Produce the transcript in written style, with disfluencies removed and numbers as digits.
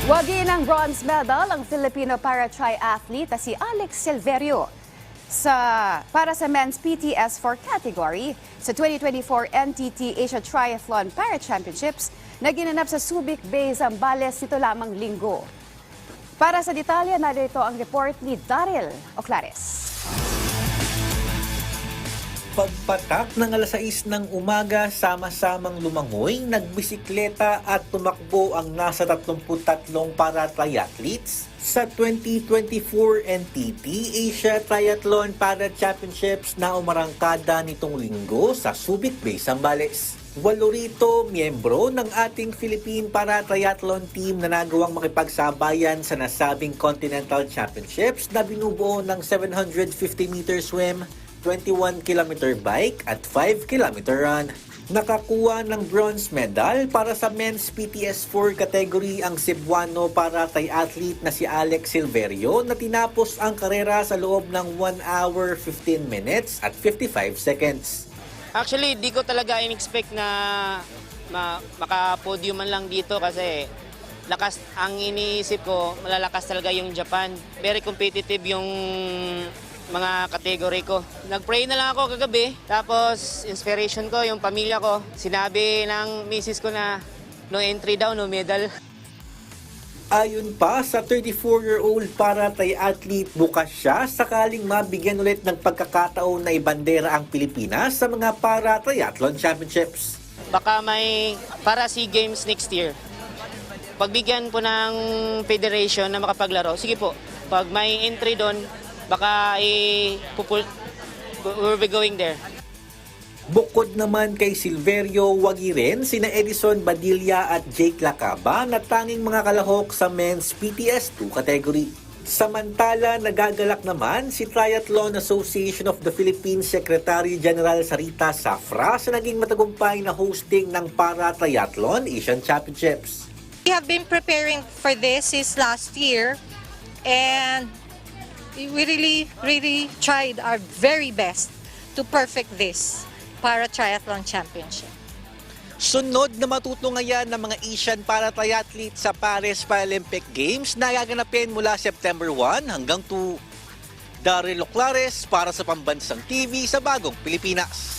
Wagi ng bronze medal ang Filipino para-triathlete na si Alex Silverio para sa men's PTS4 category sa 2024 NTT Asia Triathlon Para-Championships na ginanap sa Subic Bay, Zambales nito lamang linggo. Para sa detalye, narito ang report ni Daryl Oclares. Pagpatak ng alas 6 ng umaga, sama-samang lumangoy, nagbisikleta at tumakbo ang nasa 33 para-triathletes sa 2024 NTT Asia Triathlon Para-Championships na umarangkada nitong linggo sa Subic Bay, Zambales. 8 rito miyembro ng ating Philippine Para-Triathlon team na nagawang makipagsabayan sa nasabing Continental Championships na binubuo ng 750-meter swim, 21-kilometer bike at 5-kilometer run. Nakakuha ng bronze medal para sa men's PTS4 category ang Cebuano para-triathlete na si Alex Silverio na tinapos ang karera sa loob ng 1 hour 15 minutes at 55 seconds. Actually, di ko talaga in-expect na maka-podium man lang dito kasi lakas ang iniisip ko, malalakas talaga yung Japan. Very competitive yung mga kategory ko. Nag-pray na lang ako kagabi, tapos inspiration ko, yung pamilya ko. Sinabi ng misis ko na no entry daw, no medal. Ayon pa sa 34-year-old para-triathlete, bukas siya sakaling mabigyan ulit ng pagkakataon na ibandera ang Pilipinas sa mga para-triathlon championships. Baka may para SEA Games next year. Pagbigyan po ng federation na makapaglaro, sige po, pag may entry doon, baka we'll be going there. Bukod naman kay Silverio, wagi rin sina Edison Badilla at Jake Lacaba na tanging mga kalahok sa men's PTS2 category. Samantala, nagagalak naman si Triathlon Association of the Philippines Secretary General Sarita Safra sa naging matagumpay na hosting ng Para-Triathlon Asian Championships. We have been preparing for this since last year, and we really tried our very best to perfect this Para-Triathlon Championship. Sunod na matutunghayan ng mga Asian para-triathletes sa Paris Paralympic Games na gaganapin mula September 1 hanggang 2. Daryl Oclares para sa Pambansang TV sa Bagong Pilipinas.